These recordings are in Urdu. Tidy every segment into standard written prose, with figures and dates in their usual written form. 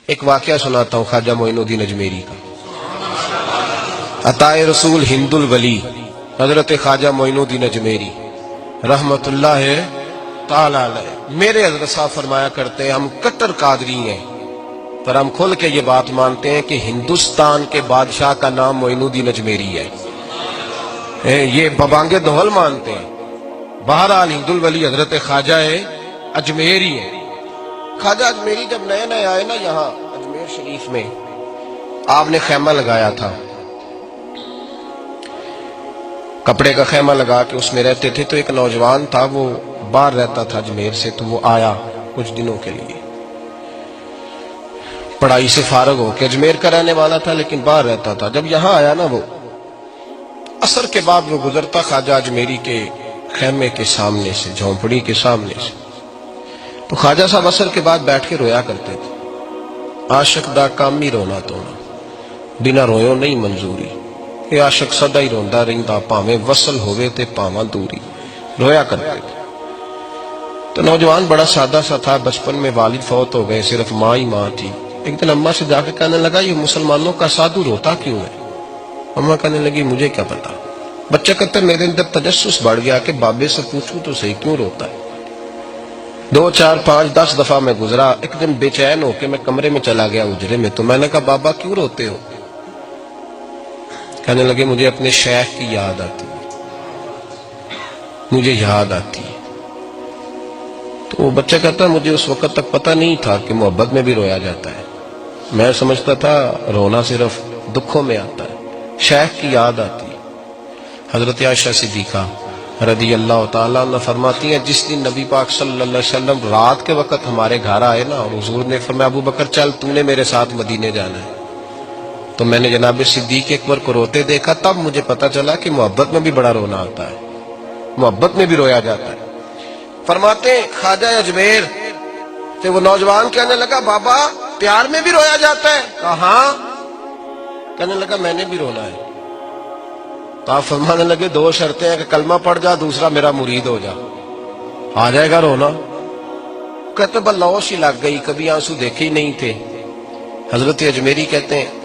ایک واقعہ سناتا ہوں خواجہ معین الدین اجمیری کا۔ عطائے رسول ہند الولی حضرت خواجہ معین الدین اجمیری رحمت اللہ تعالی علیہ، میرے حضرت صاحب فرمایا کرتے ہیں ہم کٹر قادری ہیں، پر ہم کھل کے یہ بات مانتے ہیں کہ ہندوستان کے بادشاہ کا نام معین الدین اجمیری ہے۔ یہ ببانگ دہل مانتے ہیں۔ بہرحال ہند الولی حضرت خواجہ اجمیری ہے۔ خواجہ اجمیری جب نئے نئے آئے نا یہاں اجمیر شریف میں، آپ نے خیمہ لگایا تھا، کپڑے کا خیمہ لگا کے اس میں رہتے تھے۔ تو ایک نوجوان تھا، وہ باہر رہتا تھا اجمیر سے، تو وہ آیا کچھ دنوں کے لیے، پڑھائی سے فارغ ہو کے، اجمیر کا رہنے والا تھا لیکن باہر رہتا تھا۔ جب یہاں آیا نا، وہ عصر کے بعد وہ گزرتا خواجہ اجمیری کے خیمے کے سامنے سے، جھونپڑی کے سامنے سے، تو خواجہ صاحب عصر کے بعد بیٹھ کے رویا کرتے تھے۔ عاشق دا کام ہی رونا تونا، بنا رویوں نہیں منظوری، یہ عاشق سدا ہی روندا رہندا، پاویں وصل ہوئے تے پاواں دوری، رویا کرتے تھے۔ تو نوجوان بڑا سادہ سا تھا، بچپن میں والد فوت ہو گئے، صرف ماں ہی ماں تھی۔ ایک دن اماں سے جا کے کہنے لگا یہ مسلمانوں کا سادھو روتا کیوں ہے؟ اماں کہنے لگی مجھے کیا پتا۔ بچہ کہتا میرے اندر تجسس بڑھ گیا کہ بابے سے پوچھوں تو صحیح کیوں روتا ہے۔ 2 4 5 10 دفعہ میں گزرا، ایک دن بے چین ہو کے میں کمرے میں چلا گیا اجرے میں، تو میں نے کہا بابا کیوں روتے ہو؟ کہنے لگے مجھے اپنے شیخ کی یاد آتی ہے، مجھے یاد آتی ہے۔ تو وہ بچہ کہتا مجھے اس وقت تک پتہ نہیں تھا کہ محبت میں بھی رویا جاتا ہے، میں سمجھتا تھا رونا صرف دکھوں میں آتا ہے، شیخ کی یاد آتی ہے۔ حضرت عائشہ صدیقہ رضی اللہ تعالیٰ عنہ فرماتی ہیں جس دن نبی پاک صلی اللہ علیہ وسلم رات کے وقت ہمارے گھر آئے نا، اور حضور نے فرمایا ابو بکر چل تو نے میرے ساتھ مدینے جانا ہے، تو میں نے جناب صدیق اکبر کو روتے دیکھا، تب مجھے پتا چلا کہ محبت میں بھی بڑا رونا آتا ہے، محبت میں بھی رویا جاتا ہے۔ فرماتے ہیں خواجہ اجمیر تو وہ نوجوان کہنے لگا بابا پیار میں بھی رویا جاتا ہے؟ کہا ہاں۔ کہنے لگا میں نے بھی رونا ہے۔ تو آپ فرمانے لگے 2 شرطیں ہیں کہ کلمہ پڑھ جا، دوسرا میرا مرید ہو جا، آ جائے گا رونا۔ کہتے بلوش ہی لگ گئی، کبھی آنسو دیکھے ہی نہیں تھے۔ حضرت اجمیری کہتے ہیں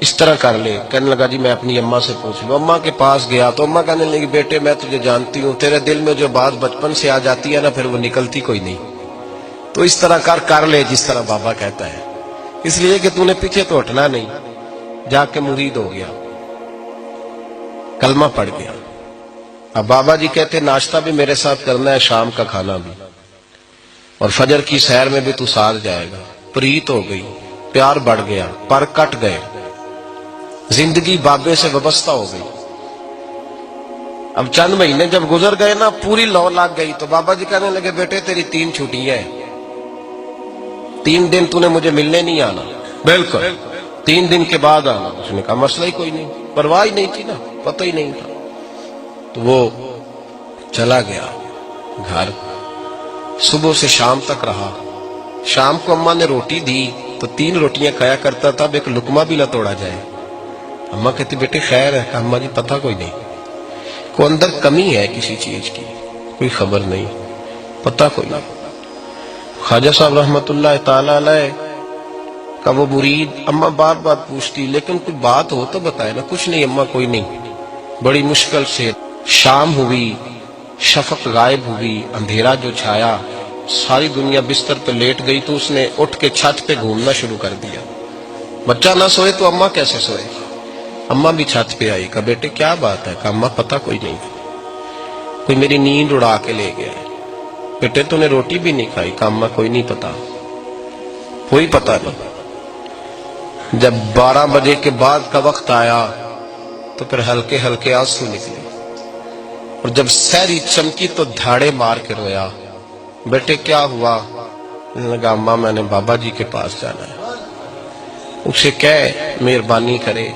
اس طرح کر لے۔ کہنے لگا جی میں اپنی اماں سے پوچھ لوں۔ اماں کے پاس گیا تو اماں کہنے لگی بیٹے میں تجھے جانتی ہوں، تیرے دل میں جو بات بچپن سے آ جاتی ہے نا پھر وہ نکلتی کوئی نہیں، تو اس طرح کر لے جس طرح بابا کہتا ہے، اس لیے کہ تو نے پیچھے تو ہٹنا نہیں۔ جا کے مرید ہو گیا، کلمہ پڑھ گیا۔ اب بابا جی کہتے ناشتہ بھی میرے ساتھ کرنا ہے، شام کا کھانا بھی، اور فجر کی سیر میں بھی تو ساتھ جائے گا۔ پریت ہو گئی، پیار بڑھ گیا، پر کٹ گئے، زندگی بابے سے وابستہ ہو گئی۔ اب چند مہینے جب گزر گئے نا، پوری لو لگ گئی، تو بابا جی کہنے لگے بیٹے تیری 3 چھٹیاں ہیں، 3 دن تو نے مجھے ملنے نہیں آنا، بالکل 3 دن کے بعد آنا۔ اس نے کہا مسئلہ ہی کوئی نہیں، پرواہ ہی نہیں تھی نا، پتہ ہی نہیں تھا۔ تو وہ چلا گیا گھر، صبح سے شام تک رہا۔ شام کو اماں نے روٹی دی تو 3 روٹیاں کھایا کرتا تھا، اب ایک لقمہ بھی نہ توڑا جائے۔ اماں کہتی بیٹے خیر ہے؟ کہ اماں جی پتہ کوئی نہیں، کوئی اندر کمی ہے کسی چیز کی، کوئی خبر نہیں، پتہ کوئی نہیں۔ خواجہ صاحب رحمت اللہ تعالی علیہ کا وہ مرید اماں بار بار پوچھتی لیکن کوئی بات ہو تو بتائے نا، کچھ نہیں اماں کوئی نہیں۔ بڑی مشکل سے شام ہوئی، شفق غائب ہوئی، اندھیرا جو چھایا، ساری دنیا بستر پہ لیٹ گئی، تو اس نے اٹھ کے چھت پہ گھومنا شروع کر دیا۔ بچہ نہ سوئے تو اماں کیسے سوئے؟ اماں بھی چھت پہ آئی، کہا بیٹے کیا بات ہے؟ کہا اماں پتہ کوئی نہیں، کوئی میری نیند اڑا کے لے گیا ہے۔ بیٹے تو نے روٹی بھی نہیں کھائی؟ کہا اماں کوئی نہیں پتا، کوئی پتہ نہیں۔ جب 12 بجے کے بعد کا وقت آیا تو پھر ہلکے ہلکے آنسو نکلے، اور جب سحری چمکی تو دھاڑے مار کے رویا۔ بیٹے کیا ہوا؟ لگا اماں میں نے بابا جی کے پاس جانا ہے، اسے کہہ مہربانی کرے،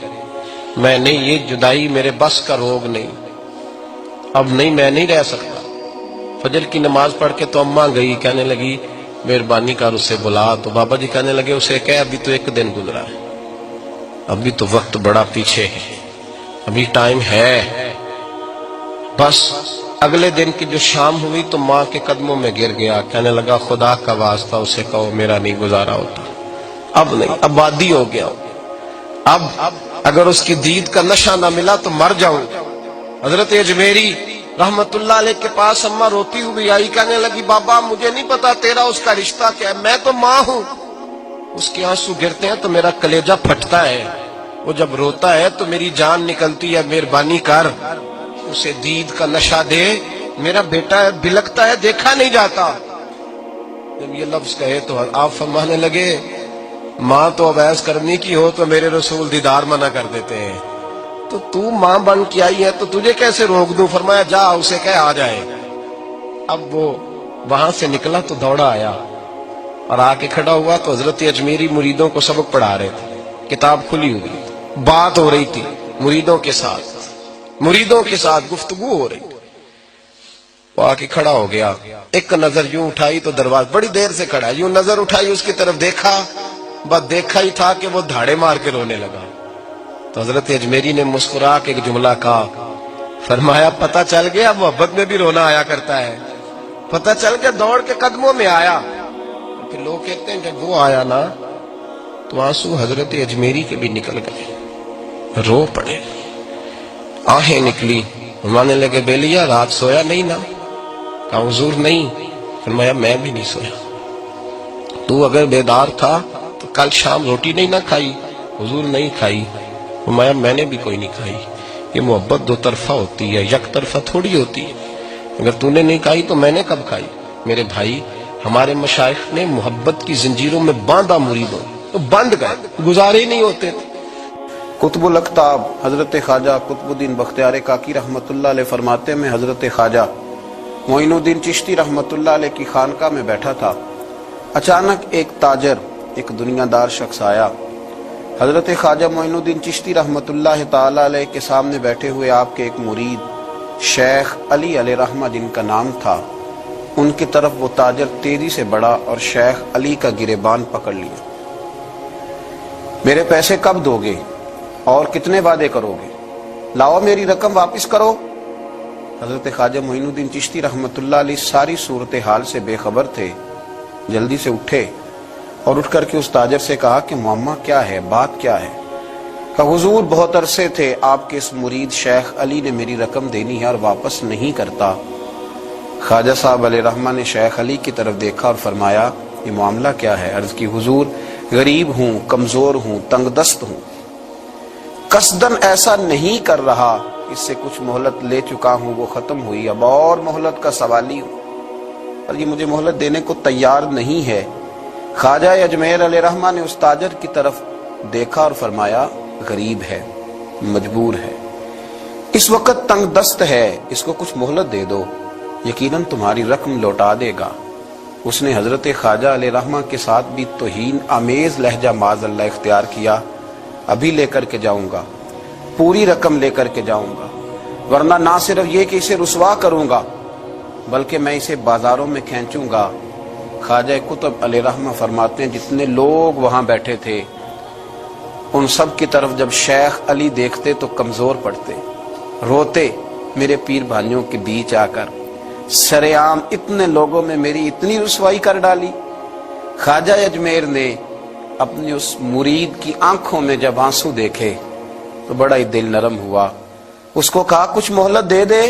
میں نے یہ جدائی میرے بس کا روگ نہیں، اب نہیں میں نہیں رہ سکتا۔ فجر کی نماز پڑھ کے تو اماں گئی، کہنے لگی مہربانی کر اسے بلا، تو بابا جی کہنے لگے اسے کہہ ابھی تو 1 دن گزرا ہے، ابھی تو وقت بڑا پیچھے ہے، ابھی ٹائم ہے، بس اگلے دن کی جو شام ہوئی تو ماں کے قدموں میں گر گیا، کہنے لگا خدا کا واسطہ اسے کہو میرا نہیں گزارا ہوتا، اب نہیں، اب عادی ہو گیا ہوں، اب اگر اس کی دید کا نشہ نہ ملا تو مر جاؤں۔ حضرت اجمیری رحمت اللہ علیہ کے پاس اماں روتی ہوئی آئی، کہنے لگی بابا مجھے نہیں پتا تیرا اس کا رشتہ کیا ہے، میں تو ماں ہوں۔ اس کے آنسو گرتے ہیں تو میرا کلیجہ پھٹتا ہے، وہ جب روتا ہے تو میری جان نکلتی ہے، مہربانی کر اسے دید کا نشہ دے، میرا بیٹا ہے بلکتا ہے دیکھا نہیں جاتا۔ جب یہ لفظ کہے تو آپ فرمانے لگے ماں تو اب ایس کرنی کی ہو تو میرے رسول دیدار منع کر دیتے ہیں، تو ماں بن کے آئی ہے تو تجھے کیسے روک دوں؟ فرمایا جا اسے کہہ آ جائے۔ اب وہ وہاں سے نکلا تو دوڑا آیا اور آ کے کھڑا ہوا تو حضرت اجمیری مریدوں کو سبق پڑھا رہے تھے، کتاب کھلی ہوئی، بات ہو رہی تھی مریدوں کے ساتھ گفتگو ہو رہی تھی۔ وہ آ کے کھڑا ہو گیا، ایک نظر یوں اٹھائی تو دروازہ، بڑی دیر سے کھڑا ہے، یوں نظر اٹھائی اس کی طرف دیکھا، بس دیکھا ہی تھا کہ وہ دھاڑے مار کے رونے لگا۔ تو حضرت اجمیری نے مسکرا کے ایک جملہ کہا، فرمایا پتہ چل گیا محبت میں بھی رونا آیا کرتا ہے، پتہ چل کے دوڑ کے قدموں میں آیا۔ پھر لوگ کہتے ہیں جب وہ آیا نا تو آنسو حضرت اجمیری کے بھی نکل گئے، رو پڑے، آہیں نکلی، فرمانے لگے بیلیا رات سویا نہیں نا؟ کہا حضور نہیں۔ فرمایا میں بھی نہیں سویا، تو اگر بیدار تھا تو کل شام روٹی نہیں نہ کھائی؟ حضور نہیں کھائی۔ فرمایا میں نے بھی کوئی نہیں کھائی۔ یہ محبت دو طرفہ ہوتی ہے، یک طرفہ تھوڑی ہوتی ہے، اگر تو نے نہیں کھائی تو میں نے کب کھائی؟ میرے بھائی ہمارے مشائخ نے محبت کی زنجیروں میں باندھا مریدوں، تو بند گئے، گزارے ہی نہیں ہوتے تھے۔ قطب الاقطاب حضرت خواجہ قطب الدین بختیار کاکی رحمت اللہ علیہ فرماتے میں حضرت خواجہ معین الدین چشتی رحمت اللہ علیہ کی خانقاہ میں بیٹھا تھا، اچانک ایک تاجر، ایک دنیا دار شخص آیا۔ حضرت خواجہ معین الدین چشتی رحمت اللہ تعالی علیہ کے سامنے بیٹھے ہوئے آپ کے ایک مرید شیخ علی علیہ رحمہ جن کا نام تھا، ان کی طرف وہ تاجر تیزی سے بڑھا اور شیخ علی کا گریبان پکڑ لیا۔ میرے پیسے کب دو گے اور کتنے وعدے کرو گے؟ لاؤ میری رقم واپس کرو۔ حضرت خواجہ معین الدین چشتی رحمت اللہ علیہ ساری صورتحال سے بے خبر تھے، جلدی سے اٹھے اور اٹھ کر کے اس تاجر سے کہا کہ معمہ کیا ہے، بات کیا ہے؟ کہ حضور بہت عرصے تھے آپ کے اس مرید شیخ علی نے میری رقم دینی ہے اور واپس نہیں کرتا۔ خواجہ صاحب علیہ رحمہ نے شیخ علی کی طرف دیکھا اور فرمایا یہ معاملہ کیا ہے؟ عرض کی حضور غریب ہوں، کمزور ہوں، تنگ دست ہوں، قصدن ایسا نہیں کر رہا، اس سے کچھ مہلت لے چکا ہوں، وہ ختم ہوئی، اب اور مہلت کا سوالی ہوں، اور یہ مجھے مہلت دینے کو تیار نہیں ہے۔ خواجہ اجمیر علیہ رحمہ نے اس تاجر کی طرف دیکھا اور فرمایا غریب ہے، مجبور ہے، اس وقت تنگ دست ہے، اس کو کچھ مہلت دے دو، یقیناً تمہاری رقم لوٹا دے گا۔ اس نے حضرت خواجہ علیہ رحمہ کے ساتھ بھی توہین آمیز لہجہ معاذ اللہ اختیار کیا، ابھی لے کر کے جاؤں گا، پوری رقم لے کر کے جاؤں گا، ورنہ نہ صرف یہ کہ اسے رسوا کروں گا بلکہ میں اسے بازاروں میں کھینچوں گا۔ خواجہ قطب علیہ رحمہ فرماتے ہیں جتنے لوگ وہاں بیٹھے تھے ان سب کی طرف جب شیخ علی دیکھتے تو کمزور پڑتے، روتے، میرے پیر بھائیوں کے بیچ آ کر سرعام اتنے لوگوں میں میری اتنی رسوائی کر ڈالی۔ خواجہ اجمیر نے اپنی اس مرید کی آنکھوں میں جب آنسو دیکھے تو بڑا ہی دل نرم ہوا، اس کو کہا کچھ مہلت دے دے،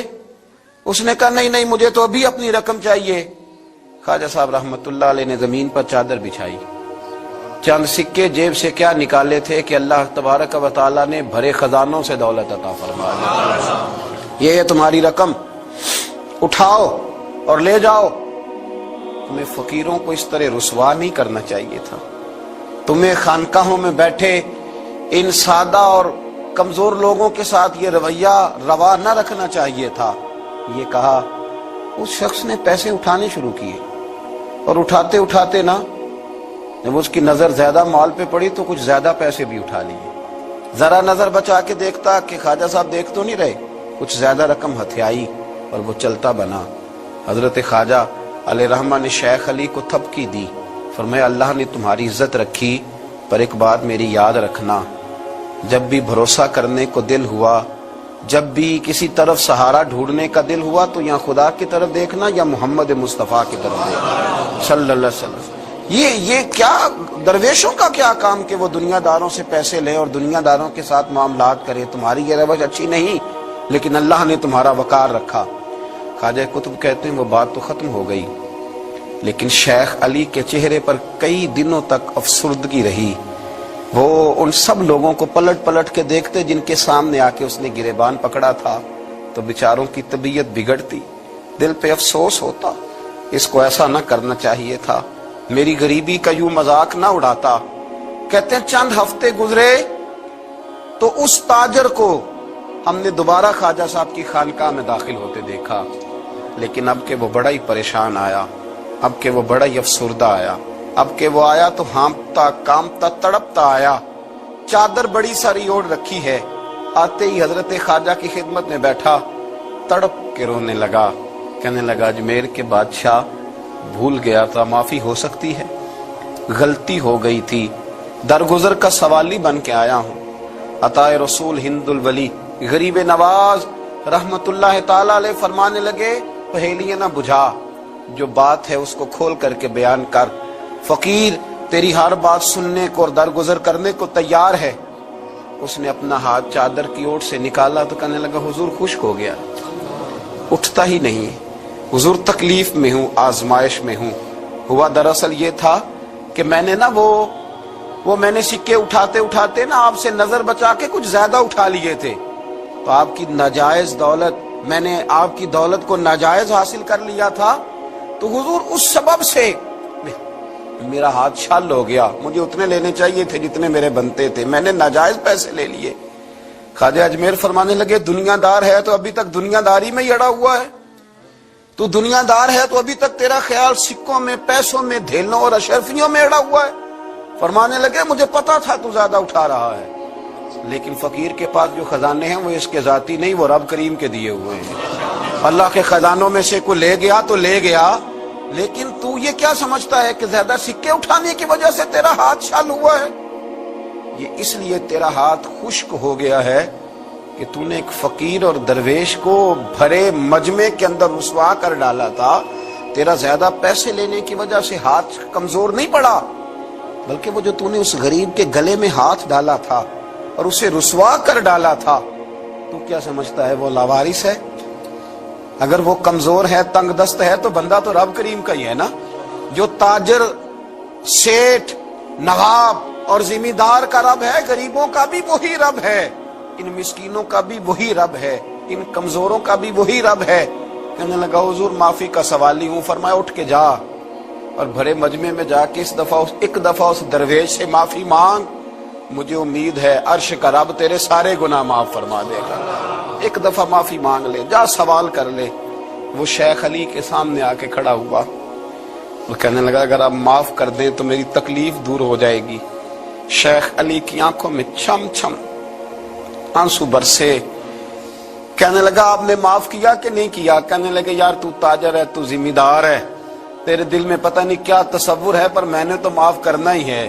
اس نے کہا نہیں مجھے تو ابھی اپنی رقم چاہیے۔ خواجہ صاحب رحمت اللہ علیہ نے زمین پر چادر بچھائی، چند سکے جیب سے کیا نکالے تھے کہ اللہ تبارک و تعالیٰ نے بھرے خزانوں سے دولت عطا فرما دی، یہ ہے تمہاری رقم، اٹھاؤ اور لے جاؤ۔ تمہیں فقیروں کو اس طرح رسوا نہیں کرنا چاہیے تھا، تمہیں خانقاہوں میں بیٹھے ان سادہ اور کمزور لوگوں کے ساتھ یہ رویہ روا نہ رکھنا چاہیے تھا۔ یہ کہا اس شخص نے پیسے اٹھانے شروع کیے، اور اٹھاتے اٹھاتے نا جب اس کی نظر زیادہ مال پہ پڑی تو کچھ زیادہ پیسے بھی اٹھا لیے۔ ذرا نظر بچا کے دیکھتا کہ خواجہ صاحب دیکھ تو نہیں رہے، کچھ زیادہ رقم ہتھیائی اور وہ چلتا بنا۔ حضرت خواجہ علیہ رحمہ نے شیخ علی کو تھپکی دی، فرمایا اللہ نے تمہاری عزت رکھی، پر ایک بات میری یاد رکھنا، جب بھی بھروسہ کرنے کو دل ہوا جب بھی کسی طرف سہارا ڈھونڈنے کا دل ہوا تو یا خدا کی طرف دیکھنا یا محمد مصطفیٰ کی طرف دیکھنا صلی اللہ علیہ وسلم۔ یہ کیا درویشوں کا کیا کام کہ وہ دنیا داروں سے پیسے لے اور دنیا داروں کے ساتھ معاملات کرے، تمہاری یہ روش اچھی نہیں، لیکن اللہ نے تمہارا وقار رکھا۔ خواجہ قطب کہتے ہیں وہ بات تو ختم ہو گئی، لیکن شیخ علی کے چہرے پر کئی دنوں تک افسردگی رہی۔ وہ ان سب لوگوں کو پلٹ پلٹ کے دیکھتے جن کے سامنے آ کے اس نے گریبان پکڑا تھا تو بیچاروں کی طبیعت بگڑتی، دل پہ افسوس ہوتا، اس کو ایسا نہ کرنا چاہیے تھا، میری غریبی کا یوں مذاق نہ اڑاتا۔ کہتے ہیں چند ہفتے گزرے تو اس تاجر کو ہم نے دوبارہ خواجہ صاحب کی خانقاہ میں داخل ہوتے دیکھا، لیکن اب کہ وہ بڑا ہی پریشان آیا، اب کہ وہ بڑا ہی افسردہ آیا، اب کہ وہ آیا تو ہانپتا کامتا تڑپتا آیا، چادر بڑی ساری اوڑھ رکھی ہے، آتے ہی حضرت خواجہ کی خدمت میں بیٹھا، تڑپ کے رونے لگا، کہنے لگا اجمیر کے بادشاہ بھول گیا تھا، معافی ہو سکتی ہے، غلطی ہو گئی تھی، درگزر کا سوالی بن کے آیا ہوں۔ عطائے رسول ہند الولی غریب نواز رحمت اللہ تعالی علیہ فرمانے لگے پہیلیاں نہ بجھا، جو بات ہے اس کو کھول کر کے بیان کر، فقیر تیری ہر بات سننے کو اور درگزر کرنے کو تیار ہے۔ اس نے اپنا ہاتھ چادر کی اوٹ سے نکالا تو کہنے لگا حضور خشک ہو گیا، اٹھتا ہی نہیں، حضور تکلیف میں ہوں، آزمائش میں ہوں۔ ہوا دراصل یہ تھا کہ میں نے نا وہ میں نے سکے اٹھاتے اٹھاتے نا آپ سے نظر بچا کے کچھ زیادہ اٹھا لیے تھے، تو آپ کی ناجائز دولت، میں نے آپ کی دولت کو ناجائز حاصل کر لیا تھا، تو حضور اس سبب سے میرا ہاتھ چھل ہو گیا، مجھے اتنے لینے چاہیے تھے جتنے میرے بنتے تھے، میں نے ناجائز پیسے لے لیے۔ خواجہ اجمیر فرمانے لگے دنیا دار ہے تو ابھی تک دنیا داری میں ہی اڑا ہوا ہے، تو دنیا دار ہے تو ابھی تک تیرا خیال سکوں میں، پیسوں میں، دھیلوں اور اشرفیوں میں اڑا ہوا ہے۔ فرمانے لگے مجھے پتا تھا تو زیادہ اٹھا رہا ہے، لیکن فقیر کے پاس جو خزانے ہیں وہ اس کے ذاتی نہیں، وہ رب کریم کے دیے ہوئے ہیں۔ اللہ کے خزانوں میں سے کوئی لے گیا تو لے گیا، لیکن تو یہ کیا سمجھتا ہے کہ زیادہ سکے اٹھانے کی وجہ سے تیرا ہاتھ چھل ہوا ہے؟ یہ اس لیے تیرا ہاتھ خشک ہو گیا ہے کہ تو نے ایک فقیر اور درویش کو بھرے مجمع کے اندر رسوا کر ڈالا تھا۔ تیرا زیادہ پیسے لینے کی وجہ سے ہاتھ کمزور نہیں پڑا، بلکہ وہ جو تو نے اس غریب کے گلے میں ہاتھ ڈالا تھا اور اسے رسوا کر ڈالا تھا، تو کیا سمجھتا ہے وہ لاوارث ہے؟ اگر وہ کمزور ہے، تنگ دست ہے، تو بندہ تو رب کریم کا ہی ہے نا۔ جو تاجر، سیٹھ، نواب اور ذمہ دار کا رب ہے، غریبوں کا بھی وہی رب ہے، ان مسکینوں کا بھی وہی رب ہے، ان کمزوروں کا بھی وہی رب ہے۔ کہنے لگا حضور معافی کا سوالی ہوں۔ فرمایا اٹھ کے جا اور بھرے مجمع میں جا کے ایک دفعہ اس درویش سے معافی مانگ، مجھے امید ہے عرش کا رب تیرے سارے گناہ معاف فرما دے گا۔ ایک دفعہ معافی مانگ لے، جا سوال کر لے۔ وہ شیخ علی کے سامنے آ کے کھڑا ہوا، وہ کہنے لگا اگر آپ معاف کر دیں تو میری تکلیف دور ہو جائے گی۔ شیخ علی کی آنکھوں میں چھم چھم آنسو برسے، کہنے لگا آپ نے معاف کیا کہ نہیں کیا؟ کہنے لگے یار تو تاجر ہے، تو ذمہ دار ہے، تیرے دل میں پتہ نہیں کیا تصور ہے، پر میں نے تو معاف کرنا ہی ہے،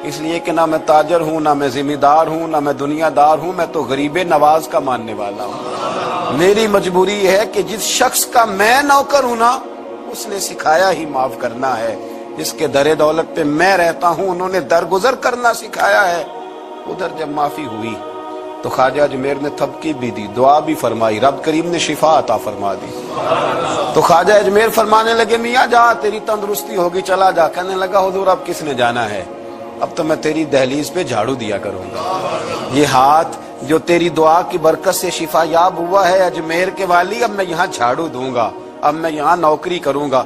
اس لیے کہ نہ میں تاجر ہوں، نہ میں ذمہ دار ہوں، نہ میں دنیا دار ہوں، میں تو غریب نواز کا ماننے والا ہوں۔ میری مجبوری یہ ہے کہ جس شخص کا میں نوکر ہوں نا، اس نے سکھایا ہی معاف کرنا ہے، جس کے در دولت پہ میں رہتا ہوں انہوں نے درگزر کرنا سکھایا ہے۔ ادھر جب معافی ہوئی تو خواجہ اجمیر نے تھپکی بھی دی، دعا بھی فرمائی، رب کریم نے شفا عطا فرما دی۔ تو خواجہ اجمیر فرمانے لگے میاں جا، تیری تندرستی ہوگی، چلا جا۔ کہنے لگا حضور اب کس نے جانا ہے، اب تو میں تیری دہلیز پہ جھاڑو دیا کروں گا۔ یہ ہاتھ جو تیری دعا کی برکت سے شفا یاب ہوا ہے اجمیر کے والی، اب میں یہاں جھاڑو دوں گا، اب میں یہاں نوکری کروں گا۔